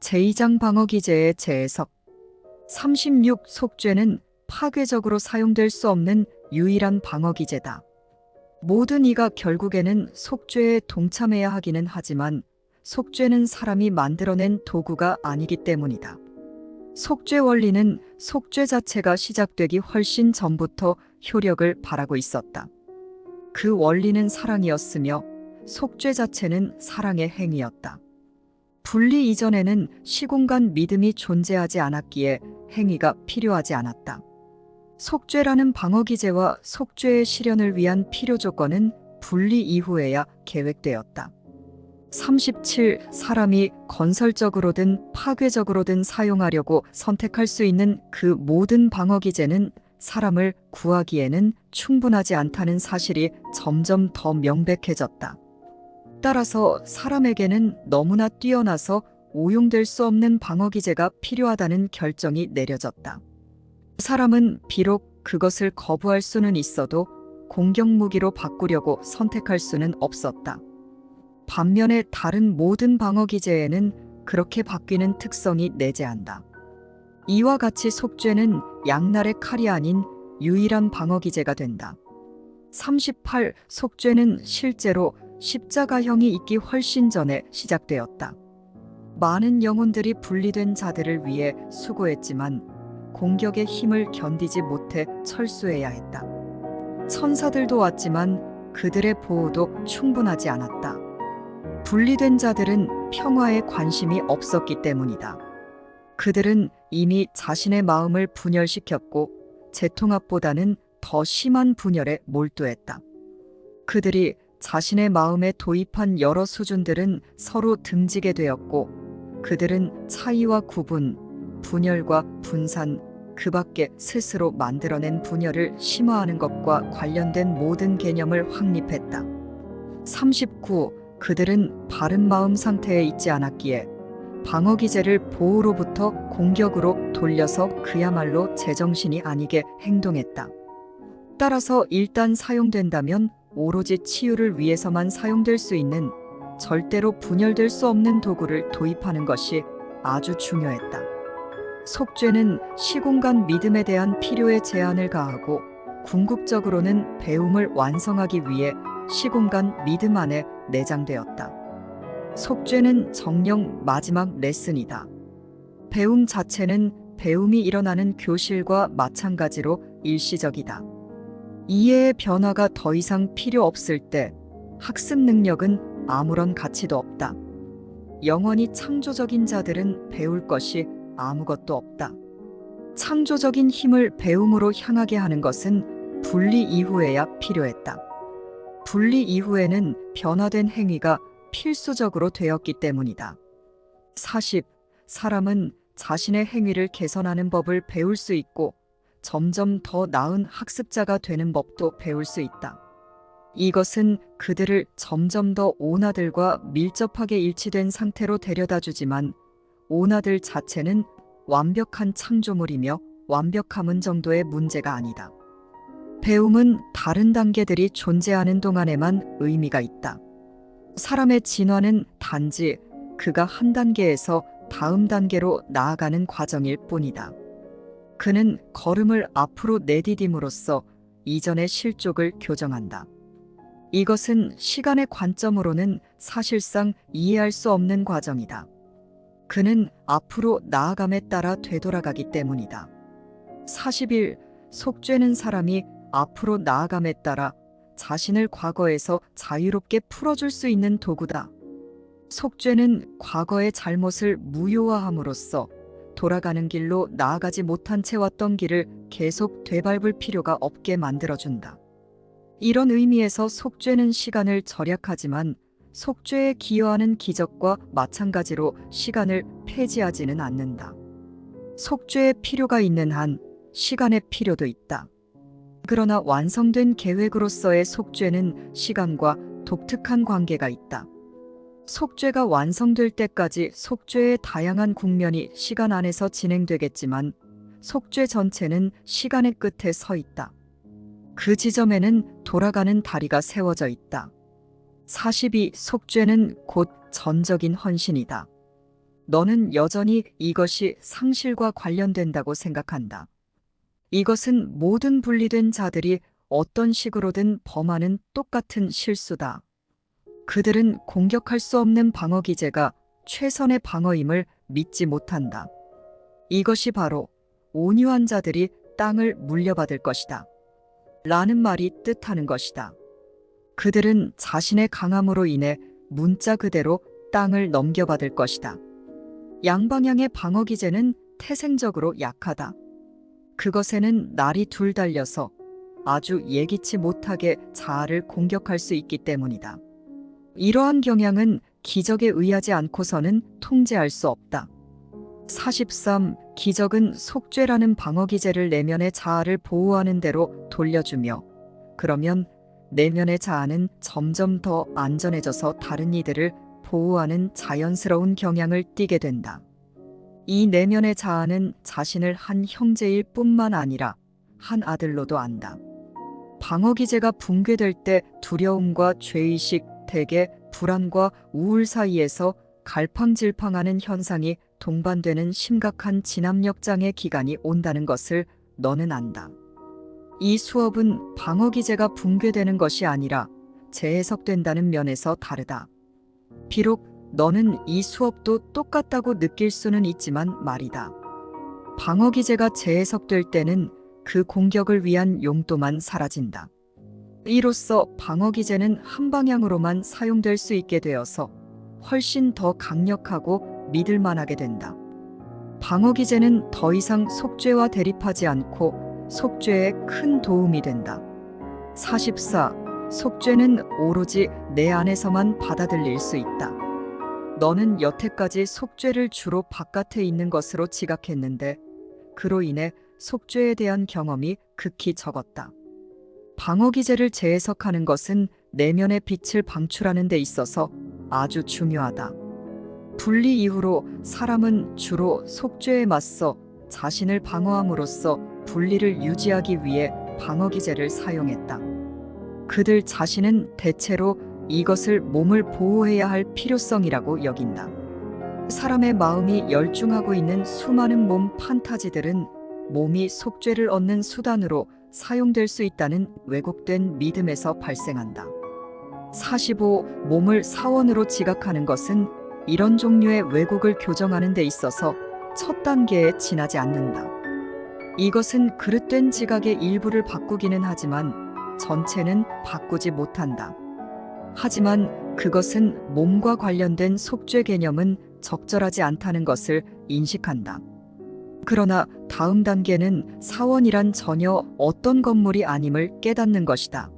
제2장 방어기제의 재해석 36. 속죄는 파괴적으로 사용될 수 없는 유일한 방어기제다. 모든 이가 결국에는 속죄에 동참해야 하기는 하지만 속죄는 사람이 만들어낸 도구가 아니기 때문이다. 속죄 원리는 속죄 자체가 시작되기 훨씬 전부터 효력을 발하고 있었다. 그 원리는 사랑이었으며 속죄 자체는 사랑의 행위였다. 분리 이전에는 시공간 믿음이 존재하지 않았기에 행위가 필요하지 않았다. 속죄라는 방어기제와 속죄의 실현을 위한 필요 조건은 분리 이후에야 계획되었다. 37. 사람이 건설적으로든 파괴적으로든 사용하려고 선택할 수 있는 그 모든 방어기제는 사람을 구하기에는 충분하지 않다는 사실이 점점 더 명백해졌다. 따라서 사람에게는 너무나 뛰어나서 오용될 수 없는 방어기제가 필요하다는 결정이 내려졌다. 사람은 비록 그것을 거부할 수는 있어도 공격무기로 바꾸려고 선택할 수는 없었다. 반면에 다른 모든 방어기제에는 그렇게 바뀌는 특성이 내재한다. 이와 같이 속죄는 양날의 칼이 아닌 유일한 방어기제가 된다. 38. 속죄는 실제로 십자가형이 있기 훨씬 전에 시작되었다. 많은 영혼들이 분리된 자들을 위해 수고했지만 공격의 힘을 견디지 못해 철수해야 했다. 천사들도 왔지만 그들의 보호도 충분하지 않았다. 분리된 자들은 평화에 관심이 없었기 때문이다. 그들은 이미 자신의 마음을 분열시켰고 재통합보다는 더 심한 분열에 몰두했다. 그들이 자신의 마음에 도입한 여러 수준들은 서로 등지게 되었고 그들은 차이와 구분, 분열과 분산, 그 밖에 스스로 만들어낸 분열을 심화하는 것과 관련된 모든 개념을 확립했다. 39. 그들은 바른 마음 상태에 있지 않았기에 방어기제를 보호로부터 공격으로 돌려서 그야말로 제정신이 아니게 행동했다. 따라서 일단 사용된다면 오로지 치유를 위해서만 사용될 수 있는 절대로 분열될 수 없는 도구를 도입하는 것이 아주 중요했다. 속죄는 시공간 믿음에 대한 필요에 제한을 가하고 궁극적으로는 배움을 완성하기 위해 시공간 믿음 안에 내장되었다. 속죄는 정령 마지막 레슨이다. 배움 자체는 배움이 일어나는 교실과 마찬가지로 일시적이다. 이해의 변화가 더 이상 필요 없을 때 학습 능력은 아무런 가치도 없다. 영원히 창조적인 자들은 배울 것이 아무것도 없다. 창조적인 힘을 배움으로 향하게 하는 것은 분리 이후에야 필요했다. 분리 이후에는 변화된 행위가 필수적으로 되었기 때문이다. 40. 사람은 자신의 행위를 개선하는 법을 배울 수 있고 점점 더 나은 학습자가 되는 법도 배울 수 있다. 이것은 그들을 점점 더 오나들과 밀접하게 일치된 상태로 데려다 주지만 오나들 자체는 완벽한 창조물이며 완벽함은 정도의 문제가 아니다. 배움은 다른 단계들이 존재하는 동안에만 의미가 있다. 사람의 진화는 단지 그가 한 단계에서 다음 단계로 나아가는 과정일 뿐이다. 그는 걸음을 앞으로 내디딤으로써 이전의 실족을 교정한다. 이것은 시간의 관점으로는 사실상 이해할 수 없는 과정이다. 그는 앞으로 나아감에 따라 되돌아가기 때문이다. 41. 속죄는 사람이 앞으로 나아감에 따라 자신을 과거에서 자유롭게 풀어줄 수 있는 도구다. 속죄는 과거의 잘못을 무효화함으로써 돌아가는 길로 나아가지 못한 채 왔던 길을 계속 되밟을 필요가 없게 만들어준다. 이런 의미에서 속죄는 시간을 절약하지만 속죄에 기여하는 기적과 마찬가지로 시간을 폐지하지는 않는다. 속죄의 필요가 있는 한 시간의 필요도 있다. 그러나 완성된 계획으로서의 속죄는 시간과 독특한 관계가 있다. 속죄가 완성될 때까지 속죄의 다양한 국면이 시간 안에서 진행되겠지만 속죄 전체는 시간의 끝에 서 있다. 그 지점에는 돌아가는 다리가 세워져 있다. 42. 속죄는 곧 전적인 헌신이다. 너는 여전히 이것이 상실과 관련된다고 생각한다. 이것은 모든 분리된 자들이 어떤 식으로든 범하는 똑같은 실수다. 그들은 공격할 수 없는 방어 기제가 최선의 방어임을 믿지 못한다. 이것이 바로 온유한 자들이 땅을 물려받을 것이다. 라는 말이 뜻하는 것이다. 그들은 자신의 강함으로 인해 문자 그대로 땅을 넘겨받을 것이다. 양방향의 방어 기제는 태생적으로 약하다. 그것에는 날이 둘 달려서 아주 예기치 못하게 자아를 공격할 수 있기 때문이다. 이러한 경향은 기적에 의하지 않고서는 통제할 수 없다. 43. 기적은 속죄라는 방어 기제를 내면의 자아를 보호하는 대로 돌려주며, 그러면 내면의 자아는 점점 더 안전해져서 다른 이들을 보호하는 자연스러운 경향을 띠게 된다. 이 내면의 자아는 자신을 한 형제일 뿐만 아니라 한 아들로도 안다. 방어 기제가 붕괴될 때 두려움과 죄의식, 대개 불안과 우울 사이에서 갈팡질팡하는 현상이 동반되는 심각한 진압력 장애 기간이 온다는 것을 너는 안다. 이 수업은 방어 기제가 붕괴되는 것이 아니라 재해석된다는 면에서 다르다. 비록 너는 이 수업도 똑같다고 느낄 수는 있지만 말이다. 방어 기제가 재해석될 때는 그 공격을 위한 용도만 사라진다. 이로써 방어 기제는 한 방향으로만 사용될 수 있게 되어서 훨씬 더 강력하고 믿을 만하게 된다. 방어 기제는 더 이상 속죄와 대립하지 않고 속죄에 큰 도움이 된다. 44. 속죄는 오로지 내 안에서만 받아들일 수 있다. 너는 여태까지 속죄를 주로 바깥에 있는 것으로 지각했는데 그로 인해 속죄에 대한 경험이 극히 적었다. 방어 기제를 재해석하는 것은 내면의 빛을 방출하는 데 있어서 아주 중요하다. 분리 이후로 사람은 주로 속죄에 맞서 자신을 방어함으로써 분리를 유지하기 위해 방어 기제를 사용했다. 그들 자신은 대체로 이것을 몸을 보호해야 할 필요성이라고 여긴다. 사람의 마음이 열중하고 있는 수많은 몸 판타지들은 몸이 속죄를 얻는 수단으로 사용될 수 있다는 왜곡된 믿음에서 발생한다. 45. 몸을 사원으로 지각하는 것은 이런 종류의 왜곡을 교정하는 데 있어서 첫 단계에 지나지 않는다. 이것은 그릇된 지각의 일부를 바꾸기는 하지만 전체는 바꾸지 못한다. 하지만 그것은 몸과 관련된 속죄 개념은 적절하지 않다는 것을 인식한다. 그러나 다음 단계는 사원이란 전혀 어떤 건물이 아님을 깨닫는 것이다.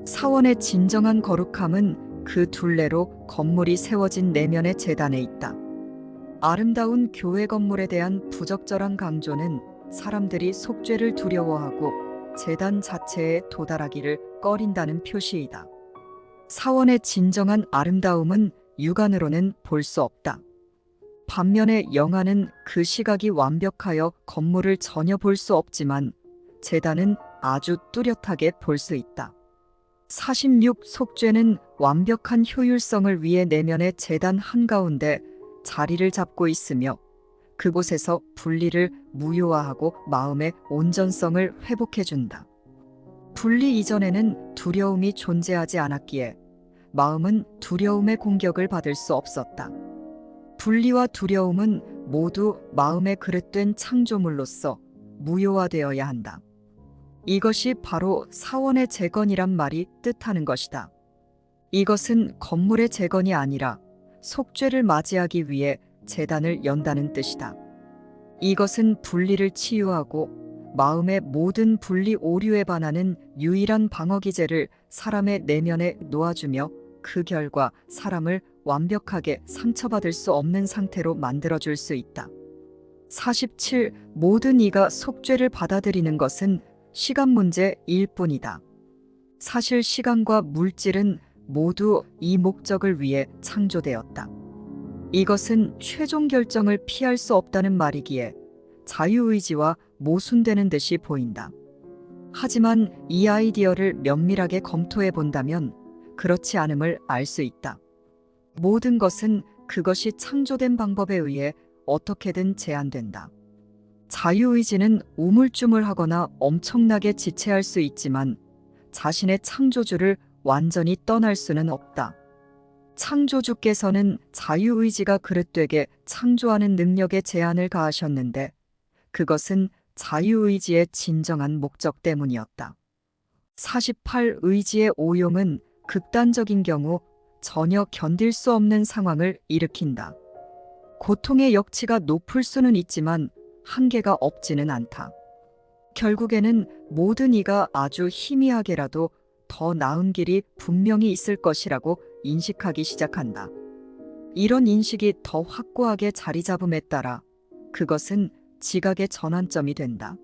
사원의 진정한 거룩함은 그 둘레로 건물이 세워진 내면의 재단에 있다. 아름다운 교회 건물에 대한 부적절한 강조는 사람들이 속죄를 두려워하고 재단 자체에 도달하기를 꺼린다는 표시이다. 사원의 진정한 아름다움은 육안으로는 볼 수 없다. 반면에 영안은 그 시각이 완벽하여 건물을 전혀 볼 수 없지만 재단은 아주 뚜렷하게 볼 수 있다. 46. 속죄는 완벽한 효율성을 위해 내면의 재단 한가운데 자리를 잡고 있으며 그곳에서 분리를 무효화하고 마음의 온전성을 회복해준다. 분리 이전에는 두려움이 존재하지 않았기에 마음은 두려움의 공격을 받을 수 없었다. 분리와 두려움은 모두 마음에 그릇된 창조물로서 무효화되어야 한다. 이것이 바로 사원의 재건이란 말이 뜻하는 것이다. 이것은 건물의 재건이 아니라 속죄를 맞이하기 위해 제단을 연다는 뜻이다. 이것은 분리를 치유하고 마음의 모든 분리 오류에 반하는 유일한 방어 기제를 사람의 내면에 놓아주며 그 결과 사람을 완벽하게 상처받을 수 없는 상태로 만들어줄 수 있다. 47. 모든 이가 속죄를 받아들이는 것은 시간 문제일 뿐이다. 사실 시간과 물질은 모두 이 목적을 위해 창조되었다. 이것은 최종 결정을 피할 수 없다는 말이기에 자유의지와 모순되는 듯이 보인다. 하지만 이 아이디어를 면밀하게 검토해 본다면 그렇지 않음을 알 수 있다. 모든 것은 그것이 창조된 방법에 의해 어떻게든 제한된다. 자유의지는 우물쭈물하거나 엄청나게 지체할 수 있지만 자신의 창조주를 완전히 떠날 수는 없다. 창조주께서는 자유의지가 그릇되게 창조하는 능력에 제한을 가하셨는데 그것은 자유의지의 진정한 목적 때문이었다. 48. 의지의 오용은 극단적인 경우 전혀 견딜 수 없는 상황을 일으킨다. 고통의 역치가 높을 수는 있지만 한계가 없지는 않다. 결국에는 모든 이가 아주 희미하게라도 더 나은 길이 분명히 있을 것이라고 인식하기 시작한다. 이런 인식이 더 확고하게 자리 잡음에 따라 그것은 지각의 전환점이 된다.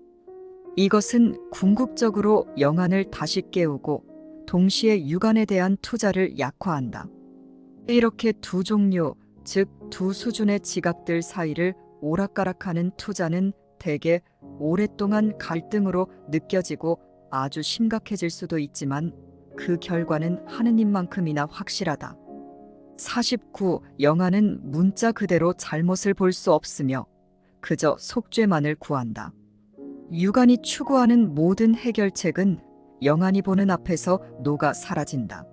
이것은 궁극적으로 영안을 다시 깨우고 동시에 육안에 대한 투자를 약화한다. 이렇게 두 종류, 즉 두 수준의 지각들 사이를 오락가락하는 투자는 대개 오랫동안 갈등으로 느껴지고 아주 심각해질 수도 있지만 그 결과는 하느님만큼이나 확실하다. 49. 영안은 문자 그대로 잘못을 볼 수 없으며 그저 속죄만을 구한다. 육안이 추구하는 모든 해결책은 영안이 보는 앞에서 녹아 사라진다.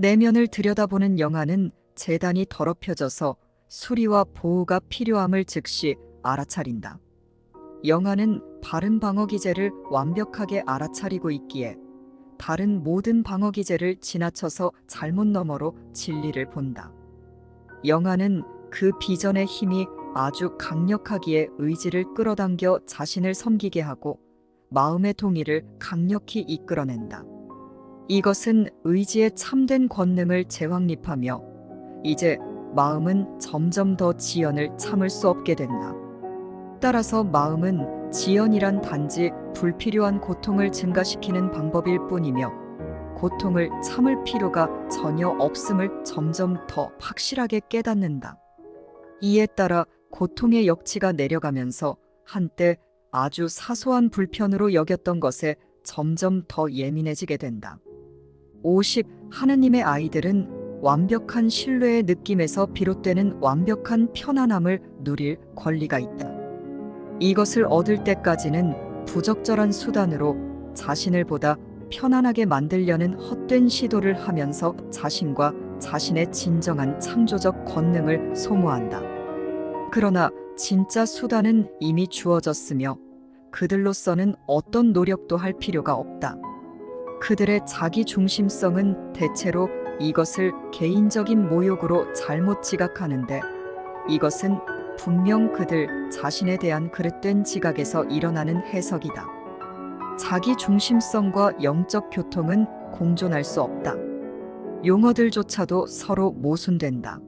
내면을 들여다보는 영안은 재단이 더럽혀져서 수리와 보호가 필요함을 즉시 알아차린다. 영안은 바른 방어 기제를 완벽하게 알아차리고 있기에 다른 모든 방어 기제를 지나쳐서 잘못 너머로 진리를 본다. 영안은 그 비전의 힘이 아주 강력하기에 의지를 끌어당겨 자신을 섬기게 하고 마음의 동의를 강력히 이끌어낸다. 이것은 의지의 참된 권능을 재확립하며 이제 마음은 점점 더 지연을 참을 수 없게 된다. 따라서 마음은 지연이란 단지 불필요한 고통을 증가시키는 방법일 뿐이며 고통을 참을 필요가 전혀 없음을 점점 더 확실하게 깨닫는다. 이에 따라 고통의 역치가 내려가면서 한때 아주 사소한 불편으로 여겼던 것에 점점 더 예민해지게 된다. 50. 하느님의 아이들은 완벽한 신뢰의 느낌에서 비롯되는 완벽한 편안함을 누릴 권리가 있다. 이것을 얻을 때까지는 부적절한 수단으로 자신을 보다 편안하게 만들려는 헛된 시도를 하면서 자신과 자신의 진정한 창조적 권능을 소모한다. 그러나 진짜 수단은 이미 주어졌으며 그들로서는 어떤 노력도 할 필요가 없다. 그들의 자기 중심성은 대체로 이것을 개인적인 모욕으로 잘못 지각하는데 이것은 분명 그들 자신에 대한 그릇된 지각에서 일어나는 해석이다. 자기 중심성과 영적 교통은 공존할 수 없다. 용어들조차도 서로 모순된다.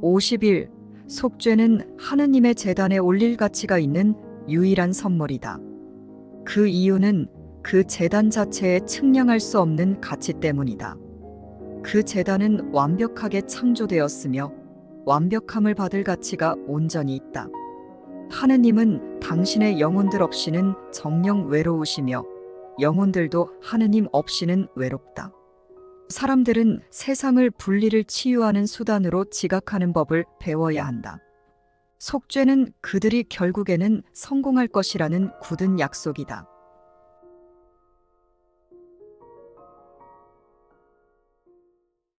51. 속죄는 하느님의 제단에 올릴 가치가 있는 유일한 선물이다. 그 이유는 그 제단 자체에 측량할 수 없는 가치 때문이다. 그 제단은 완벽하게 창조되었으며 완벽함을 받을 가치가 온전히 있다. 하느님은 당신의 영혼들 없이는 정녕 외로우시며 영혼들도 하느님 없이는 외롭다. 사람들은 세상을 분리를 치유하는 수단으로 지각하는 법을 배워야 한다. 속죄는 그들이 결국에는 성공할 것이라는 굳은 약속이다.